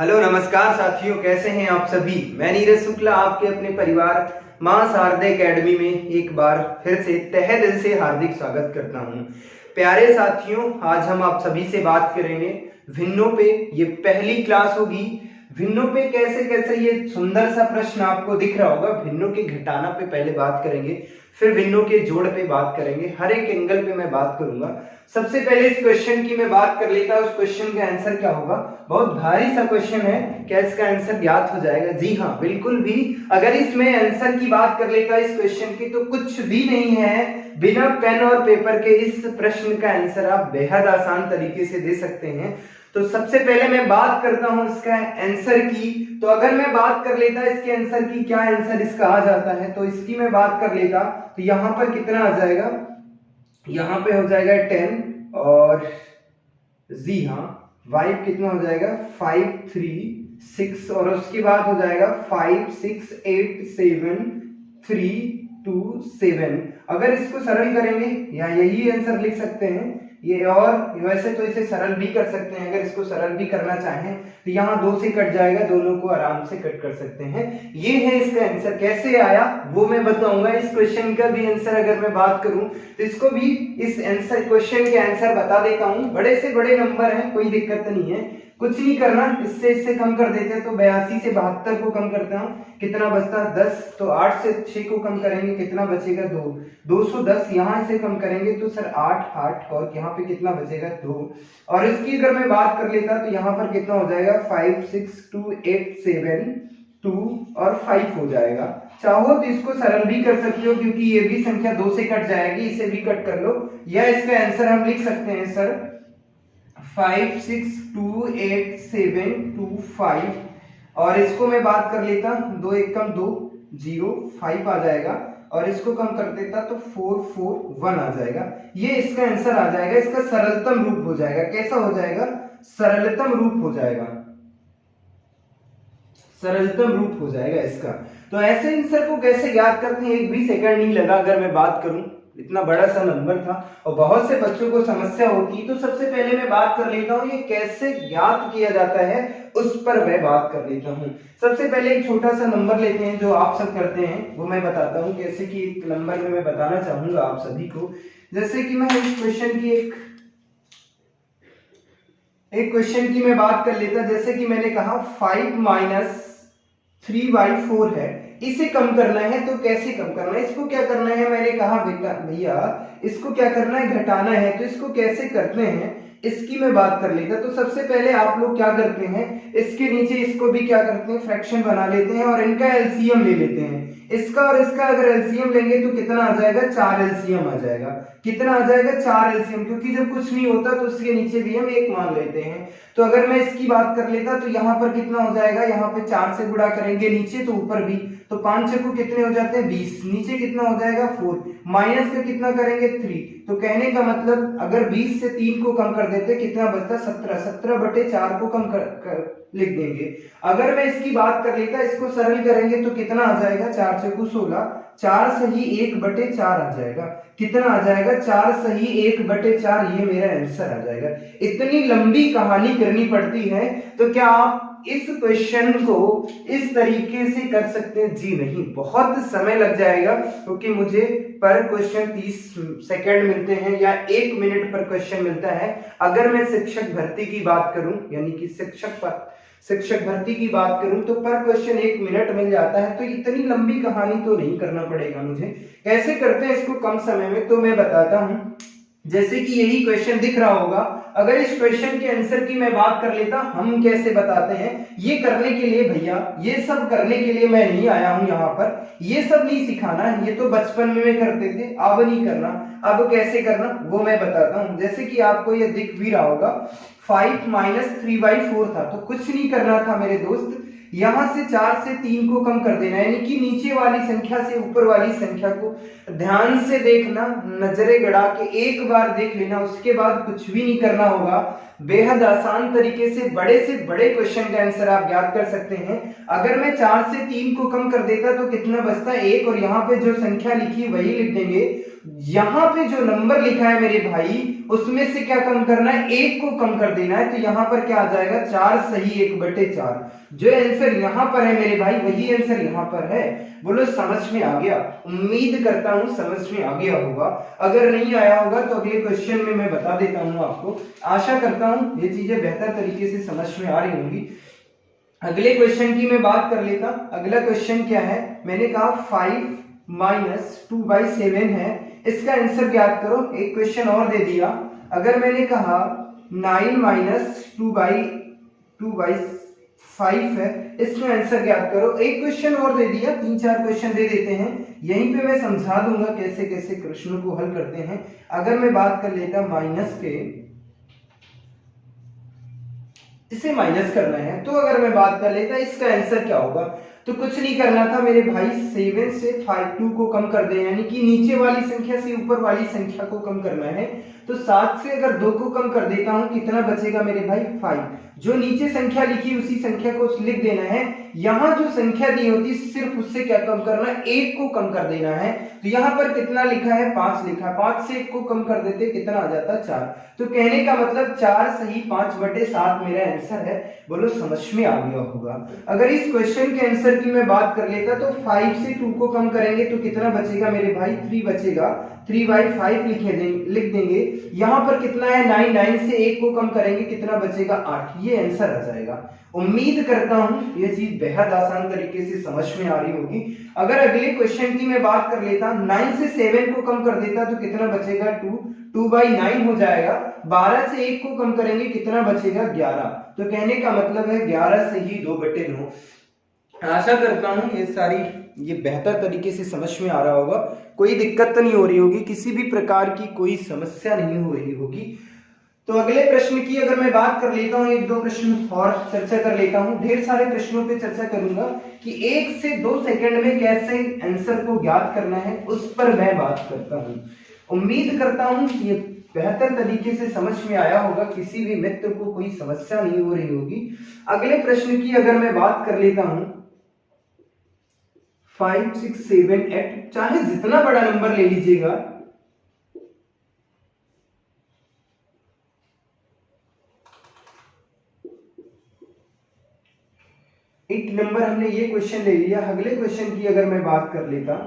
Hello नमस्कार साथियों, कैसे हैं आप सभी। मैं नीरज शुक्ला आपके अपने परिवार मां शारदा एकेडमी में एक बार फिर से तहे दिल से हार्दिक स्वागत करता हूं। प्यारे साथियों, आज हम आप सभी से बात करेंगे भिन्नों पे। ये पहली क्लास होगी। भिन्नों पे कैसे कैसे, ये सुंदर सा प्रश्न आपको दिख रहा होगा। भिन्नों के घटाना पे पहले बात करेंगे, फिर भिन्नों के जोड़ पे बात करेंगे। हर एक एंगल पे मैं बात करूंगा। सबसे पहले इस क्वेश्चन की मैं बात कर लेता हूं। उस क्वेश्चन का आंसर क्या होगा। बहुत भारी सा क्वेश्चन है, क्या इसका आंसर ज्ञात हो जाएगा? जी हाँ, बिल्कुल भी। अगर इसमें आंसर की बात कर लेता इस क्वेश्चन की, तो कुछ भी नहीं है। बिना पेन और पेपर के इस प्रश्न का आंसर आप बेहद आसान तरीके से दे सकते हैं। तो सबसे पहले मैं बात करता हूं इसका आंसर की। तो अगर मैं बात कर लेता इसके आंसर की, क्या आंसर इसका आ जाता है, तो इसकी मैं बात कर लेता तो यहां पर कितना आ जाएगा, यहां पे हो जाएगा 10 और जी हाँ, वाइब कितना हो जाएगा 5 3 6 और उसके बाद हो जाएगा 5 6 8 7 3 2 7। अगर इसको सरल करेंगे या यही आंसर लिख सकते हैं ये, और वैसे तो इसे सरल भी कर सकते हैं। अगर इसको सरल भी करना चाहें तो यहाँ 2 से कट जाएगा, दोनों को आराम से कट कर सकते हैं। ये है इसका आंसर। कैसे आया वो मैं बताऊंगा। इस क्वेश्चन का भी आंसर अगर मैं बात करूं तो इसको भी इस आंसर क्वेश्चन के आंसर बता देता हूं। बड़े से बड़े नंबर हैं, कोई दिक्कत नहीं है, कुछ नहीं करना। इससे कम कर देते हैं तो 82 से 72 को कम करते हैं, कितना बचता 10। तो 8 से 6 को कम करेंगे, कितना बचेगा 2। 210 यहाँ से कम करेंगे तो सर 8 8 और यहाँ पे कितना बचेगा 2। और इसकी अगर मैं बात कर लेता तो यहाँ पर कितना हो जाएगा 5 6 2 8 7 2 और 5 हो जाएगा। चाहो तो इसको सरल भी कर सकते हो, क्योंकि ये भी संख्या 2 से कट जाएगी, इसे भी कट कर लो। या इसका आंसर हम लिख सकते हैं सर 5 6 2 8 7 2 5। और इसको मैं बात कर लेता 2 1 कम 2 0 5 आ जाएगा, और इसको कम कर देता तो 4 4 1 आ जाएगा। ये इसका आंसर आ जाएगा। इसका सरलतम रूप हो जाएगा। कैसा हो जाएगा? सरलतम रूप हो जाएगा। सरलतम रूप हो जाएगा इसका। तो ऐसे आंसर को कैसे ज्ञात करते हैं, एक भी सेकंड नहीं लगा। अगर मैं बात करूं, इतना बड़ा सा नंबर था और बहुत से बच्चों को समस्या होती है। तो सबसे पहले मैं बात कर लेता हूं ये कैसे ज्ञात किया जाता है, उस पर मैं बात कर लेता हूं। सबसे पहले एक छोटा सा नंबर लेते हैं जो आप सब करते हैं, वो मैं बताता हूं कैसे कि एक नंबर में मैं बताना चाहूंगा आप सभी को। जैसे कि मैं इस क्वेश्चन की एक क्वेश्चन की मैं बात कर लेता। जैसे कि मैंने कहा 5 - 3/4 है, इसे कम करना है। तो कैसे कम करना है, इसको क्या करना है, मैंने कहा बेटा भैया इसको क्या करना है, घटाना है। तो इसको कैसे करते हैं इसकी मैं बात कर लेता। तो सबसे पहले आप लोग क्या करते हैं, इसके नीचे इसको भी क्या करते हैं, फ्रैक्शन बना लेते हैं और इनका एलसीएम ले लेते हैं। इसका और इसका अगर एलसीएम लेंगे तो कितना आ जाएगा, 4 एलसीएम आ जाएगा। कितना आ जाएगा, 4 एलसीएम, क्योंकि जब कुछ नहीं होता तो उसके नीचे भी हम 1 मान लेते हैं। तो अगर मैं इसकी बात कर लेता तो यहाँ पर कितना हो जाएगा, यहाँ पे 4 से गुणा करेंगे नीचे तो ऊपर भी, तो 5 चक्कू कितने हो जाते हैं 20, नीचे कितना हो जाएगा 4, माइनस का कितना करेंगे 3। तो कहने का मतलब अगर 20 से 3 को कम कर देते कितना बचता 17, 17/4 को कम कर लिख देंगे। अगर मैं इसकी बात कर लेता, इसको सरल करेंगे तो कितना आ जाएगा, 4 चक्कू 16, 4 सही 1/4 आ जाएगा। कितना आ जाएगा, 4 सही 1/4। ये मेरा आंसर आ जाएगा। इतनी लंबी कहानी करनी पड़ती है, तो क्या आप इस क्वेश्चन को इस तरीके से कर सकते हैं? जी नहीं, बहुत समय लग जाएगा, क्योंकि मुझे पर क्वेश्चन 30 सेकंड मिलते हैं या 1 मिनट पर क्वेश्चन मिलता है। अगर मैं शिक्षक भर्ती की बात करूं, यानी कि शिक्षक भर्ती की बात करूं, तो पर क्वेश्चन 1 मिनट मिल जाता है। तो इतनी लंबी कहानी तो नहीं करना पड़ेगा मुझे। कैसे करते हैं इसको कम समय में, तो मैं बताता हूं। जैसे कि यही क्वेश्चन दिख रहा होगा, अगर इस क्वेश्चन के आंसर की मैं बात कर लेता, हम कैसे बताते हैं। ये करने के लिए भैया, ये सब करने के लिए मैं नहीं आया हूं यहाँ पर, ये सब नहीं सिखाना, ये तो बचपन में करते थे, अब नहीं करना। अब कैसे करना वो मैं बताता हूं। जैसे कि आपको ये दिख भी रहा होगा 5 - 3/4 था, तो कुछ नहीं करना था मेरे दोस्त। यहां से 4 से 3 को कम कर देना, यानी कि नीचे वाली संख्या से ऊपर वाली संख्या को ध्यान से देखना, नजरें गड़ा के एक बार देख लेना, उसके बाद कुछ भी नहीं करना होगा। बेहद आसान तरीके से बड़े क्वेश्चन का आंसर आप ज्ञात कर सकते हैं। अगर मैं 4 से 3 को कम कर देता तो कितना बचता, 1, और यहाँ पे जो संख्या लिखी वही लिख देंगे। यहाँ पे जो नंबर लिखा है मेरे भाई उसमें से क्या कम करना है, 1 को कम कर देना है। तो यहाँ पर क्या आ जाएगा, 4 सही 1/4। जो आंसर यहाँ पर है मेरे भाई वही आंसर यहाँ पर है। बोलो समझ में आ गया? उम्मीद करता हूं समझ में आ गया होगा। अगर नहीं आया होगा तो अगले क्वेश्चन में मैं बता देता हूं आपको। आशा करता हूं ये चीजें बेहतर तरीके से समझ में आ रही होंगी। अगले क्वेश्चन की मैं बात कर लेता। अगला क्वेश्चन क्या है, मैंने कहा 5 - 2/7 है, इसका आंसर ज्ञात करो। एक क्वेश्चन और दे दिया। अगर मैंने कहा 9 - 2/5 है, इसमें आंसर ज्ञात करो। एक क्वेश्चन और दे दिया, 3-4 क्वेश्चन दे देते हैं, यहीं पे मैं समझा दूंगा कैसे कैसे प्रश्नों को हल करते हैं। अगर मैं बात कर लेता माइनस के, इसे माइनस करना है, तो अगर मैं बात कर लेता इसका आंसर क्या होगा, तो कुछ नहीं करना था मेरे भाई, 7 से 2 को कम कर दे, यानी कि नीचे वाली संख्या से ऊपर वाली संख्या को कम करना है। तो 7 से अगर 2 को कम कर देता हूं कितना बचेगा मेरे भाई, 5। जो नीचे संख्या लिखी उसी संख्या को लिख देना है। यहां जो संख्या दी होती सिर्फ उससे क्या कम करना है, 1 को कम कर देना है। तो यहां पर कितना लिखा है, 5 लिखा है, 5 से 1 को कम कर देते कितना आ जाता, 4। तो कहने का मतलब 4 सही 5/7 मेरा आंसर है। बोलो समझ में आ गया होगा। अगर इस क्वेश्चन के आंसर की मैं बात कर लेता तो 5 से 2 को कम करेंगे तो कितना बचेगा मेरे भाई, 3 बचेगा। 3/5 लिख देंगे। यहां पर कितना है 9 से 1 को कम करेंगे कितना बचेगा, 8। ये आंसर आ जाएगा। उम्मीद करता हूं ये चीज बेहद आसान तरीके से समझ में आ रही होगी। अगर अगले क्वेश्चन की मैं बात कर लेता, 9 से 7 को कम कर देता तो कितना बचेगा, 2/9 हो जाएगा। 12 से 1 को कम करेंगे कितना बचेगा, 11। तो कहने का मतलब है 11 सही 2/9। आशा करता हूं ये बेहतर तरीके से समझ में आ रहा होगा। कोई दिक्कत तो नहीं हो रही होगी, किसी भी प्रकार की कोई समस्या नहीं हो रही होगी। तो अगले प्रश्न की अगर मैं बात कर लेता हूं, 1-2 प्रश्न और चर्चा कर लेता हूं। ढेर सारे प्रश्नों पे चर्चा करूंगा कि 1 से 2 सेकंड में कैसे आंसर को ज्ञात करना है, उस पर मैं बात करता हूं। उम्मीद करता हूं कि ये बेहतर तरीके से समझ में आया होगा, किसी भी मित्र को कोई समस्या नहीं हो रही होगी। अगले प्रश्न की अगर मैं बात कर लेता हूं, 5, 6, 7, 8, चाहे जितना बड़ा नंबर ले लीजिएगा, एक नंबर हमने ये क्वेश्चन ले लिया। अगले क्वेश्चन की अगर मैं बात कर लेता,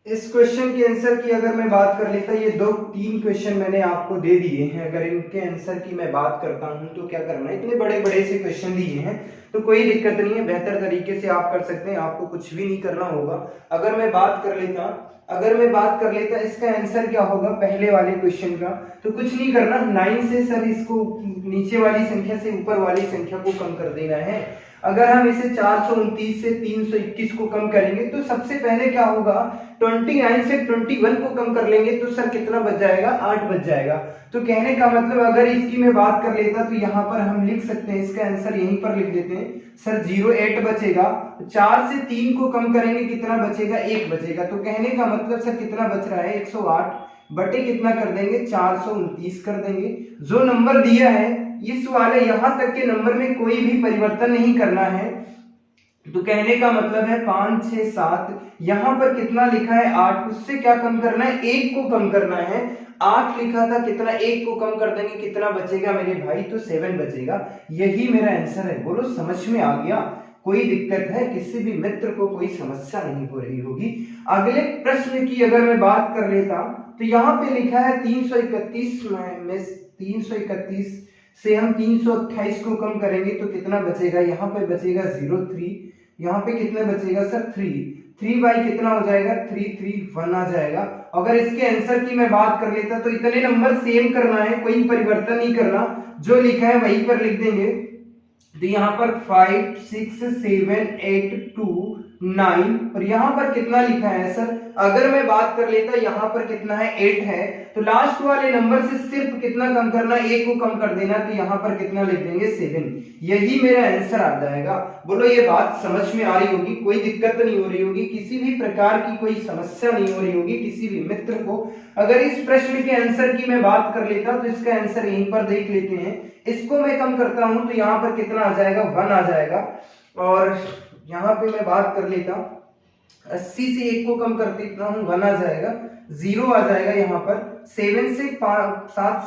इस क्वेश्चन के आंसर की अगर मैं बात कर लेता, ये 2-3 क्वेश्चन मैंने आपको दे दिए हैं। अगर इनके आंसर की मैं बात करता हूं तो क्या करना है, इतने बड़े बड़े से क्वेश्चन दिए हैं तो कोई दिक्कत नहीं है, बेहतर तरीके से आप कर सकते हैं, आपको कुछ भी नहीं करना होगा। अगर मैं बात कर लेता इसका आंसर क्या होगा पहले वाले क्वेश्चन का, तो कुछ नहीं करना, 9 से सर इसको नीचे वाली संख्या से ऊपर वाली संख्या को कम कर देना है। अगर हम इसे 429 से 321 को कम करेंगे तो सबसे पहले क्या होगा, 29 से 21 को कम कर लेंगे तो सर कितना बच जाएगा, 8 बच जाएगा। तो कहने का मतलब अगर इसकी मैं बात कर लेता तो यहाँ पर हम लिख सकते हैं, इसका आंसर यहीं पर लिख देते हैं सर, 08 बचेगा। 4 से 3 को कम करेंगे कितना बचेगा, 1 बचेगा। तो कहने का मतलब सर कितना बच रहा है, 108 बटे कितना कर देंगे, 429 कर देंगे। जो नंबर दिया है इस वाले यहां तक के नंबर में कोई भी परिवर्तन नहीं करना है। तो कहने का मतलब है 5, 6, 7, यहां पर कितना लिखा है 8, उससे क्या कम करना है, 1 को कम करना है। 8 लिखा था, कितना 1 को कम कर देंगे कितना बचेगा मेरे भाई, तो 7 बचेगा। यही मेरा आंसर है। बोलो समझ में आ गया, कोई दिक्कत है, किसी भी मित्र को कोई समस्या नहीं हो रही होगी। अगले प्रश्न की अगर मैं बात कर लेता तो यहाँ पे लिखा है 331 में 331 से हम 328 को कम करेंगे तो कितना बचेगा, यहाँ पे बचेगा 03, यहाँ पे कितना बचेगा सर 3 बाई कितना हो जाएगा 3, 3, 1 आ जाएगा। अगर इसके आंसर की मैं बात कर लेता तो इतने नंबर सेम करना है, कोई परिवर्तन नहीं करना, जो लिखा है वहीं पर लिख देंगे। तो यहाँ पर 5 6 7 8 2 9 और यहाँ पर कितना लिखा है सर, अगर मैं बात कर लेता यहाँ पर कितना है 8 है, तो लास्ट वाले नंबर से सिर्फ कितना कम करना, 1 को कम कर देना, तो यहाँ पर कितना लिख देंगे 7, यही मेरा आंसर आ जाएगा। बोलो ये बात समझ में आ रही होगी, कोई दिक्कत नहीं हो रही होगी, किसी भी प्रकार की कोई समस्या नहीं हो रही होगी किसी भी मित्र को। अगर इस प्रश्न के आंसर की मैं बात कर लेता तो इसका आंसर यहीं पर देख लेते हैं, इसको मैं कम करता हूं तो यहाँ पर कितना आ जाएगा 1 आ जाएगा, और यहाँ पे मैं बात कर लेता 80 से 1 को कम कर देता हूं 1 आ जाएगा, 0 आ जाएगा, यहाँ पर 7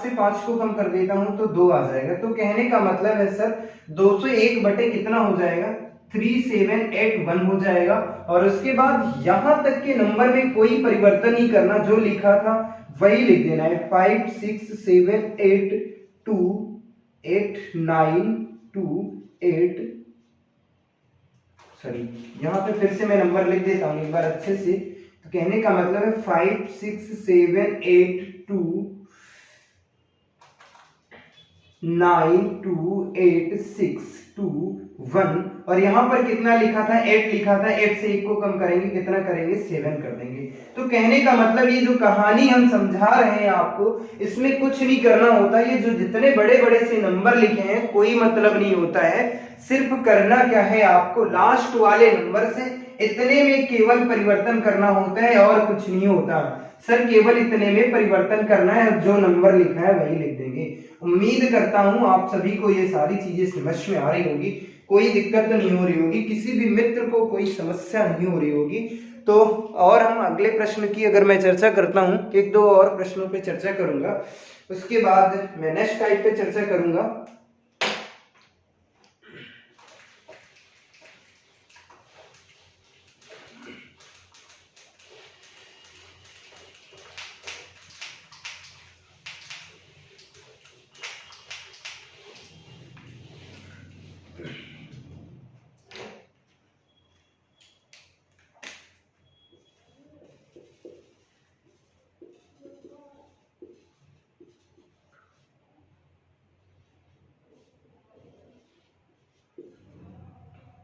से 5 को कम कर देता हूं तो 2 आ जाएगा। तो कहने का मतलब है सर 201 बटे कितना हो जाएगा 3781 हो जाएगा। और उसके बाद यहां तक के नंबर में कोई परिवर्तन नहीं करना, जो लिखा था वही लिख देना है, 5 6 7 8 2 8 9 2 8, सॉरी यहाँ पे फिर से मैं नंबर लिख देता हूँ एक बार अच्छे से। तो कहने का मतलब है 5 6 7 8 2 9 2 8 6 2 1, और यहाँ पर कितना लिखा था 8 लिखा था, 8 से 1 को कम करेंगे कितना करेंगे 7 कर देंगे। तो कहने का मतलब ये जो कहानी हम समझा रहे हैं आपको, इसमें कुछ नहीं करना होता, ये जो जितने बड़े बड़े से नंबर लिखे हैं कोई मतलब नहीं होता है, सिर्फ करना क्या है आपको लास्ट वाले नंबर से इतने में केवल परिवर्तन करना होता है और कुछ नहीं होता सर, केवल इतने में परिवर्तन करना है, जो नंबर लिखा है वही लिख देंगे। उम्मीद करता हूं आप सभी को ये सारी चीजें समझ में आ रही होगी, कोई दिक्कत नहीं हो रही होगी, किसी भी मित्र को कोई समस्या नहीं हो रही होगी। तो और हम अगले प्रश्न की अगर मैं चर्चा करता हूं, एक दो और प्रश्नों पे चर्चा करूंगा, उसके बाद मैं नेक्स्ट टाइप पे चर्चा करूंगा।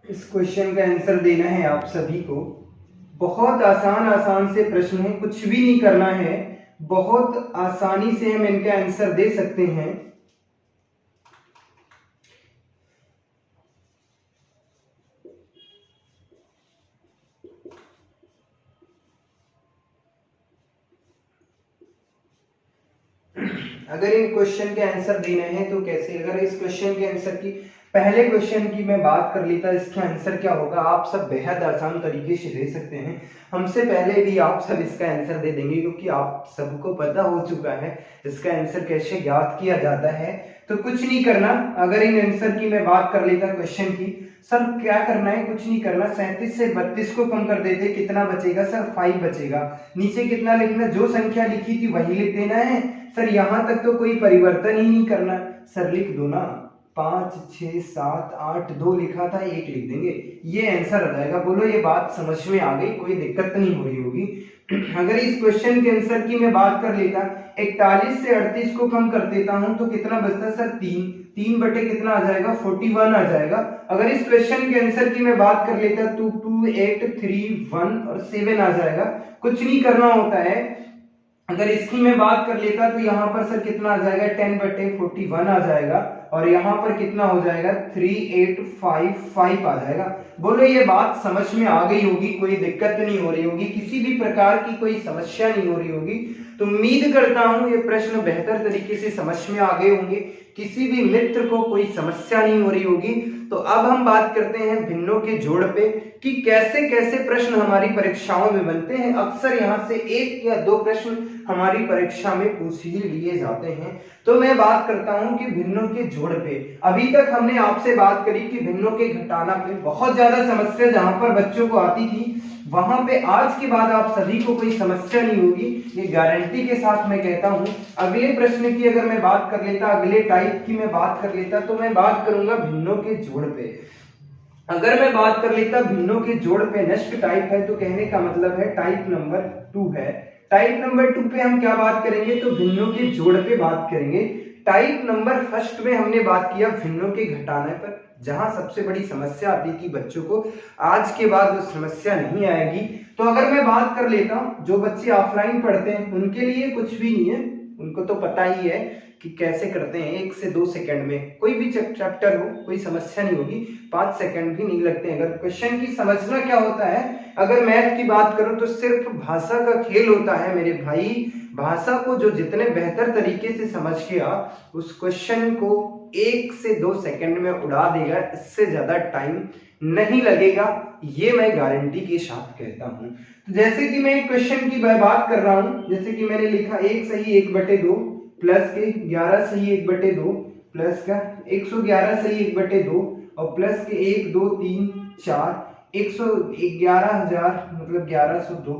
इस क्वेश्चन का आंसर देना है आप सभी को, बहुत आसान से प्रश्न है, कुछ भी नहीं करना है, बहुत आसानी से हम इनका आंसर दे सकते हैं। अगर इन क्वेश्चन के आंसर देने हैं तो कैसे, अगर इस क्वेश्चन के आंसर की पहले क्वेश्चन की मैं बात कर लेता, इसका आंसर क्या होगा, आप सब बेहद आसान तरीके से दे सकते हैं, हमसे पहले भी आप सब इसका आंसर दे देंगे, क्योंकि आप सबको पता हो चुका है इसका आंसर कैसे ज्ञात किया जाता है। तो कुछ नहीं करना, अगर इन आंसर की मैं बात कर लेता क्वेश्चन की, सर क्या करना है, कुछ नहीं करना, 37 से 32 को कम कर देते, कितना बचेगा सर 5 बचेगा, नीचे कितना लिखना, जो संख्या लिखी थी वही लिख देना है सर, यहां तक तो कोई परिवर्तन ही नहीं करना सर, लिख दो ना, 5 6 7 8 2 लिखा था 1 लिख देंगे, ये आंसर आ जाएगा। बोलो ये बात समझ में आ गई, कोई दिक्कत नहीं हो रही होगी। अगर इस क्वेश्चन के आंसर की मैं बात कर लेता, 41 से 38 को कम कर देता हूं तो कितना बचता सर 3 बटे कितना आ जाएगा 41 आ जाएगा। अगर इस क्वेश्चन के आंसर की मैं बात कर लेता 2 2 8 3 1 और 7 आ जाएगा, कुछ नहीं करना होता है। अगर इसकी मैं बात कर लेता तो यहाँ पर सर कितना आ जाएगा 10 बटे 41 आ जाएगा, और यहाँ पर कितना हो जाएगा 3855 आ जाएगा। बोलो ये बात समझ में आ गई होगी, कोई दिक्कत नहीं हो रही होगी, किसी भी प्रकार की कोई समस्या नहीं हो रही होगी। तो उम्मीद करता हूं ये प्रश्न बेहतर तरीके से समझ में आ गए होंगे, किसी भी मित्र को कोई समस्या नहीं हो रही होगी। तो अब हम बात करते हैं भिन्नों के जोड़ पे, कि कैसे कैसे प्रश्न हमारी परीक्षाओं में बनते हैं। अक्सर यहाँ से 1 या 2 प्रश्न हमारी परीक्षा में पूछ ही लिए जाते हैं। तो मैं बात करता हूं कि भिन्नों के जोड़ पे। अभी तक हमने आपसे बात करी कि भिन्नों के घटाना पे, बहुत ज्यादा समस्या जहां पर बच्चों को आती थी, वहां पे आज के बाद आप सभी को कोई समस्या नहीं होगी, ये गारंटी के साथ मैं कहता हूं। अगले प्रश्न की अगर मैं बात कर लेता, अगले टाइप की मैं बात कर लेता, तो मैं बात करूंगा भिन्नों के जोड़ पे। अगर मैं बात कर लेता भिन्नों के जोड़ पे, नेक्स्ट टाइप है, तो कहने का मतलब है टाइप नंबर 2 है। टाइप नंबर 2 पे हम क्या बात करेंगे, तो भिन्नों के जोड़ पे बात करेंगे। टाइप नंबर फर्स्ट में हमने बात किया भिन्नों के घटाने पर, जहां सबसे बड़ी समस्या आती थी बच्चों को, आज के बाद वो समस्या नहीं आएगी। तो अगर मैं बात कर लेता हूं, जो बच्चे ऑफलाइन पढ़ते हैं उनके लिए कुछ भी नहीं है, उनको तो पता ही है कि कैसे करते हैं। 1 से 2 सेकंड में कोई भी चैप्टर हो, कोई समस्या नहीं होगी, 5 सेकंड भी नहीं लगते। अगर क्वेश्चन की समझना क्या होता है, अगर मैथ की बात करूं तो सिर्फ भाषा का खेल होता है मेरे भाई। भाषा को जो जितने बेहतर तरीके से समझ के उस क्वेश्चन को 1 से 2 सेकंड में उड़ा देगा, इससे ज्यादा टाइम नहीं लगेगा, ये मैं गारंटी के साथ कहता हूं। तो जैसे कि मैं एक क्वेश्चन की बात कर रहा हूं, जैसे कि मैंने लिखा 1 सही 1/2 प्लस के 11 सही 1/2 प्लस का 111 सही 1/2 और प्लस के 1 2 3 4 111,000 मतलब 1102।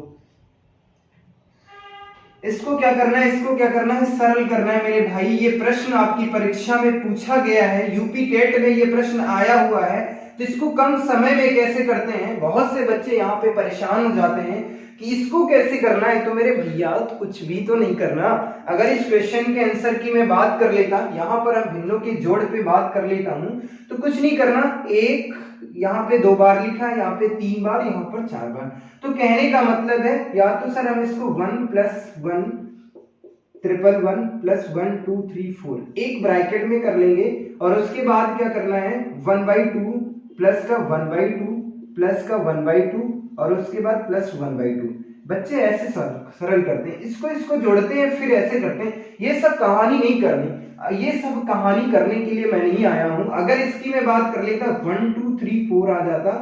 इसको क्या करना है, इसको क्या करना है, सरल करना है मेरे भाई। ये प्रश्न आपकी परीक्षा में पूछा गया है, यूपी टेट में ये प्रश्न आया हुआ है। तो इसको कम समय में कैसे करते हैं, बहुत से बच्चे यहाँ पे परेशान हो जाते हैं कि इसको कैसे करना है। तो मेरे भैया तो कुछ भी तो नहीं करना। अगर इस क्वेश्चन के आंसर की मैं बात कर लेता, यहाँ पर हम भिन्नों के जोड़ पे बात कर लेता हूँ, तो कुछ नहीं करना। एक यहाँ पे 2 बार लिखा है, यहाँ पे 3 बार, यहाँ पर 4 बार। तो कहने का मतलब है, या तो सर हम इसको 1 + 1 111 + 1 2 3 4 एक ब्रैकेट में कर लेंगे, और उसके बाद क्या करना है 1/2 प्लस का 1/2 प्लस का 1/2 और उसके बाद प्लस 1/2। बच्चे ऐसे सरल करते हैं, इसको जोड़ते हैं, फिर ऐसे करते हैं। ये सब कहानी नहीं करनी, ये सब कहानी करने के लिए मैं नहीं आया हूं। अगर इसकी मैं बात कर लेता 1 2 3 4 आ जाता,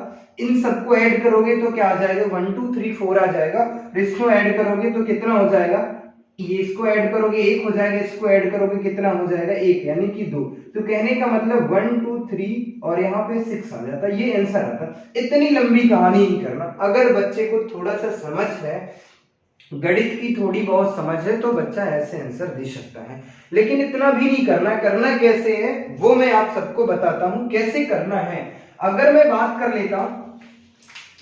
इन सबको ऐड करोगे तो क्या आ जाएगा 1 2 3 4 आ जाएगा। इसको ऐड करोगे तो कितना हो जाएगा, ये इसको ऐड करोगे 1 हो जाएगा, इसको ऐड करोगे कितना हो जाएगा 1 यानी कि 2। तो कहने का मतलब 1 2 3 और यहाँ पे 6 आ जाता, ये आंसर आता। इतनी लंबी कहानी नहीं करना। अगर बच्चे को थोड़ा सा समझ है, गणित की थोड़ी बहुत समझ है, तो बच्चा ऐसे आंसर दे सकता है, लेकिन इतना भी नहीं करना। करना कैसे है वो मैं आप सबको बताता हूं कैसे करना है। अगर मैं बात कर लेता हूं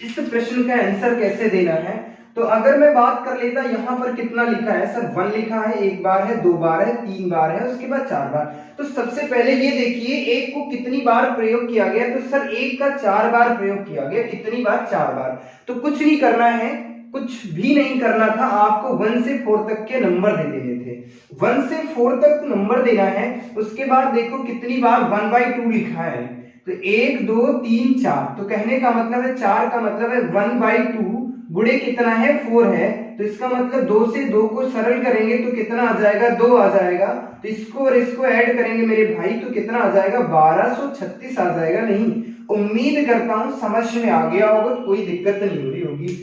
इस प्रश्न का आंसर कैसे देना है, तो अगर मैं बात कर लेता, यहाँ पर कितना लिखा है सर 1 लिखा है, 1 बार है, 2 बार है, 3 बार है, उसके बाद 4 बार। तो सबसे पहले ये देखिए 1 को कितनी बार प्रयोग किया गया, तो सर 1 का 4 बार प्रयोग किया गया। कितनी बार, 4 बार। तो कुछ नहीं करना है, कुछ भी नहीं करना था, आपको 1 से 4 तक के नंबर दे देने थे। 1 से 4 तक नंबर देना है। उसके बाद देखो कितनी बार 1/2 लिखा है, तो 1 2 3 4। तो कहने का मतलब है 4 का मतलब है 1/2 गुणे कितना है 4 है, तो इसका मतलब 2 से 2 को सरल करेंगे तो कितना आ जाएगा 2 आ जाएगा। तो इसको और इसको ऐड करेंगे मेरे भाई तो कितना आ जाएगा 1236 आ जाएगा। नहीं, उम्मीद करता हूं समझ में आ गया होगा, कोई दिक्कत नहीं हो रही होगी।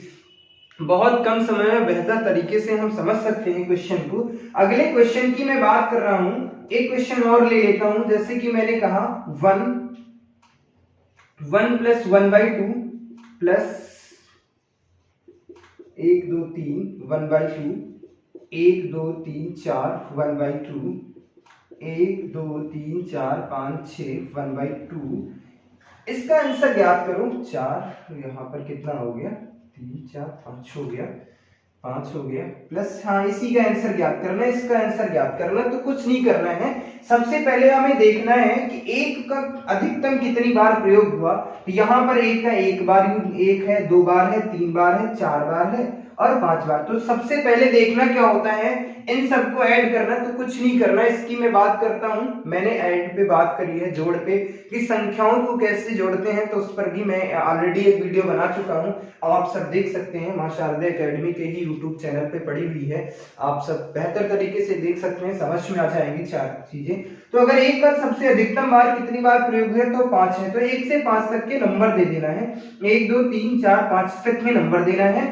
बहुत कम समय में बेहतर तरीके से हम समझ सकते हैं क्वेश्चन को। अगले क्वेश्चन की मैं बात कर रहा हूं, एक क्वेश्चन और ले लेता हूं। जैसे कि मैंने कहा 1 + 1/2 प्लस 1 2 3 1/2 1 2 3 4 1/2 1 2 3 4 5 6 1/2। इसका आंसर ज्ञात करो 4, यहाँ पर कितना हो गया 3 4 5 हो गया, 5 हो गया प्लस, हाँ इसी का आंसर ज्ञात करना है, इसका आंसर ज्ञात करना। तो कुछ नहीं करना है, सबसे पहले हमें देखना है कि 1 का अधिकतम कितनी बार प्रयोग हुआ। तो यहाँ पर 1 का 1 बार 1 है, 2 बार है, 3 बार है, 4 बार है और 5 बार। तो सबसे पहले देखना क्या होता है, इन सबको ऐड करना। तो कुछ नहीं करना, इसकी मैं बात करता हूं। मैंने ऐड पे बात करी है, जोड़ पे, कि संख्याओं को कैसे जोड़ते हैं, तो उस पर भी मैं ऑलरेडी एक वीडियो बना चुका हूं, आप सब देख सकते हैं। मां शारदा एकेडमी के ही यूट्यूब चैनल पे पड़ी हुई है, आप सब बेहतर तरीके से देख सकते हैं, समझ में आ जाएंगी 4 चीजें। तो अगर 1 का सबसे अधिकतम बार कितनी बार प्रयोग है, तो 5 है। तो 1 से 5 तक के नंबर दे देना है, 1 2 3 4 5 तक के नंबर देना है।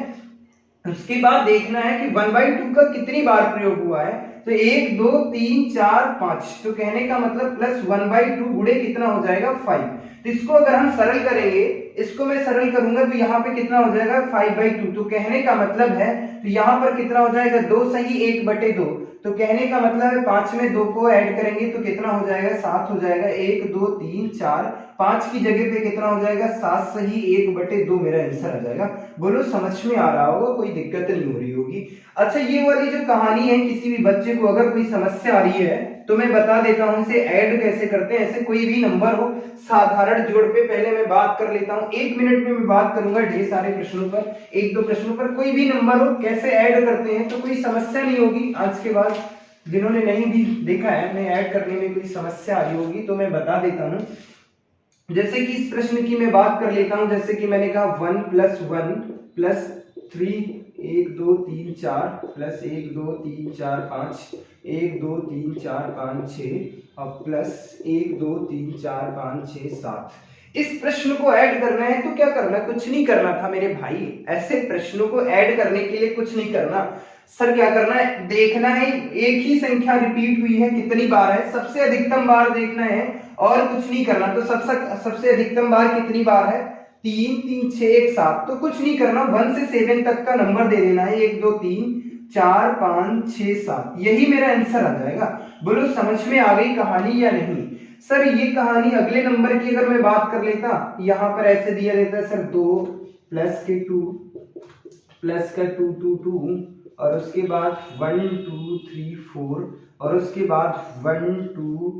उसके बाद देखना है कि 1/2 का कितनी बार प्रयोग हुआ है, तो 1 2 3 4 5। तो कहने का मतलब प्लस 1/2 गुणे कितना हो जाएगा 5। तो इसको अगर हम सरल करेंगे, इसको मैं सरल करूंगा तो यहाँ पे कितना हो जाएगा 5/2। तो कहने का मतलब है, तो यहाँ पर कितना हो जाएगा 2 सही 1/2। तो कहने का मतलब है 5 में 2 को ऐड करेंगे तो कितना हो जाएगा, 7 हो जाएगा। 1 2 3 4, 5 की जगह पे कितना हो जाएगा, 7 सही 1/2 मेरा आंसर आ जाएगा। बोलो समझ में आ रहा होगा, कोई दिक्कत नहीं हो रही होगी। अच्छा, ये वाली जो कहानी है, किसी भी बच्चे को अगर कोई समस्या आ रही है तो मैं बता देता हूं इसे ऐड कैसे करते हैं। ऐसे कोई भी नंबर हो, साधारण जोड़ पे पहले मैं बात कर लेता हूं। 1 मिनट में मैं बात करूंगा ढेर सारे प्रश्नों पर, 1-2 प्रश्नों पर। कोई भी नंबर हो कैसे ऐड करते हैं तो कोई समस्या नहीं होगी। आज के बाद जिन्होंने नहीं भी देखा है, मैं ऐड करने में कोई समस्या आ रही होगी तो मैं बता देता हूं। जैसे कि इस प्रश्न की मैं बात कर लेता हूं। जैसे कि मैंने कहा 1 + 1 + 3 1 2 3 4 प्लस 1 2 3 4 5 1 2 3 4 5 6 और प्लस 1 2 3 4 5 6 7। इस प्रश्न को ऐड करना है तो क्या करना, कुछ नहीं करना था मेरे भाई। ऐसे प्रश्नों को ऐड करने के लिए कुछ नहीं करना सर। क्या करना है, देखना है एक ही संख्या रिपीट हुई है कितनी बार है, सबसे अधिकतम बार देखना है और कुछ नहीं करना। तो सबसे अधिकतम बार कितनी बार है, 3 3 6 1 7। तो कुछ नहीं करना, 1 से 7 तक का नंबर दे देना है, 1 2 3 4 5 6 7। यही मेरा आंसर आ जाएगा। बोलो समझ में आ गई कहानी या नहीं। सर ये कहानी अगले नंबर की अगर मैं बात कर लेता, यहां पर ऐसे दिया रहता है सर 2 प्लस के 2 प्लस का 2 2 2 और उसके बाद 1 2 3 4 और उसके बाद 1 2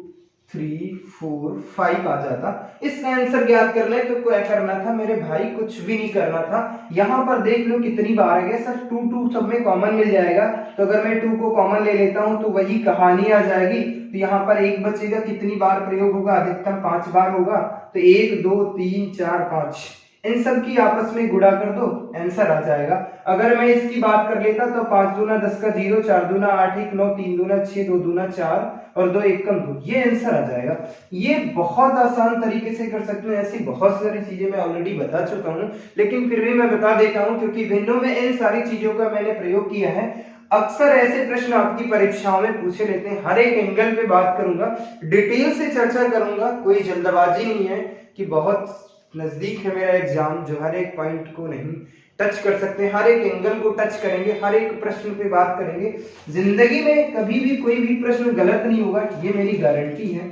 3 4 5 आ जाता। इसका आंसर ज्ञात करना है तो क्या करना था मेरे भाई, कुछ भी नहीं करना था। यहां पर देख लो कितनी बार है सर, 2 2 सब में कॉमन मिल जाएगा। तो अगर मैं 2 को कॉमन ले लेता हूं तो वही कहानी आ जाएगी। तो यहाँ पर 1 बचेगा, कितनी बार प्रयोग होगा, अधिकतम 5 बार होगा। तो 1 2 3 4 5 इन सब की आपस में गुणा कर दो, आंसर आ जाएगा। अगर मैं इसकी बात कर लेता तो 5 दूना 10 का 0, 4 दूना 8 1 9, 3 दूना 6, 2 दूना 4 और 2 1 कम 2, ये आंसर आ जाएगा। ये बहुत आसान तरीके से कर सकते हैं। ऐसी बहुत सारी चीजें मैं ऑलरेडी बता चुका हूं, लेकिन फिर भी मैं बता देता हूं क्योंकि विंडो में इन सारी चीजों का मैंने प्रयोग किया है। अक्सर ऐसे प्रश्न आपकी परीक्षाओं में पूछे लेते हैं। हर एक एंगल पे बात करूंगा, डिटेल से चर्चा करूंगा, कोई जल्दबाजी नहीं है कि बहुत नजदीक है मेरा एग्जाम जो हर एक पॉइंट को नहीं टच कर सकते। हर एक एंगल को टच करेंगे, हर एक प्रश्न पे बात करेंगे। जिंदगी में कभी भी कोई भी प्रश्न गलत नहीं होगा, ये मेरी गारंटी है।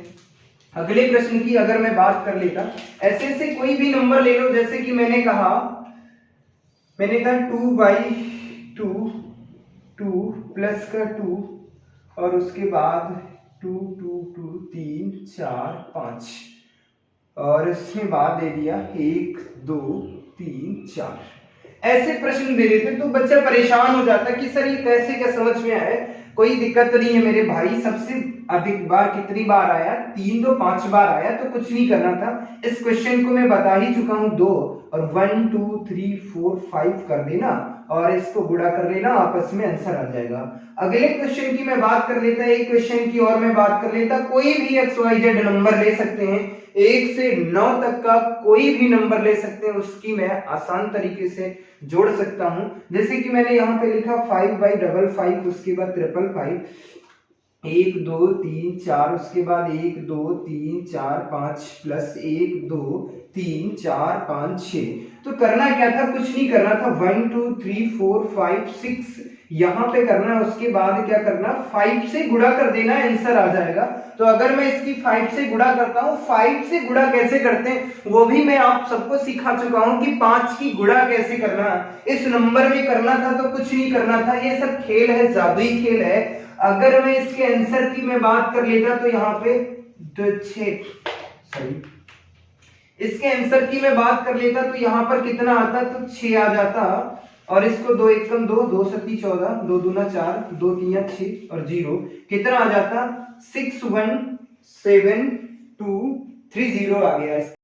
अगले प्रश्न की अगर मैं बात कर लेता, ऐसे से कोई भी नंबर ले लो। जैसे कि मैंने कहा 2/2 2 प्लस का 2 और उसके बाद 2 2 2 3 4 5 और इसमें बाद दे दिया 1 2 3 4। ऐसे प्रश्न दे देते तो बच्चा परेशान हो जाता कि सर ये कैसे, क्या समझ में आया। कोई दिक्कत नहीं है मेरे भाई। सबसे अधिक बार कितनी बार आया, 3 2 5 बार आया। तो कुछ नहीं करना था, इस क्वेश्चन को मैं बता ही चुका हूं 2 और 1 2 3 4 5 कर देना और इसको गुणा कर लेना, आपस में आंसर आ जाएगा। अगले क्वेश्चन की मैं बात कर लेता, एक क्वेश्चन की और मैं बात कर लेता। कोई भी XYZ नंबर ले सकते हैं, 1 से 9 तक का कोई भी नंबर ले सकते हैं, उसकी मैं आसान तरीके से जोड़ सकता हूं। जैसे कि मैंने यहाँ पे लिखा 5/55, उसके बाद 555, 1 2 3 4, उसके बाद 1 2 3 4 5 प्लस 1 2 3 4 5 6। तो करना क्या था, कुछ नहीं करना था। 1 2 3 4 5 6 यहाँ पे करना है, उसके बाद क्या करना, 5 से गुणा कर देना, आंसर आ जाएगा। तो अगर मैं इसकी 5 से गुणा करता हूँ, 5 से गुणा कैसे करते हैं वो भी मैं आप सबको सिखा चुका हूँ कि 5 की गुणा कैसे करना इस नंबर में करना था। तो कुछ नहीं करना था, ये सब खेल है, जादुई खेल है। अगर मैं इसके आंसर की मैं बात कर लेता तो यहाँ पे 6 इसके आंसर की मैं बात कर लेता तो यहाँ पर कितना आता, तो 6 आ जाता और इसको 2 1 कम 2, 2 7 14, 2 दूना 4, 2 3 6 और 0 कितना आ जाता, 6 1 7 2 3 0 आ गया।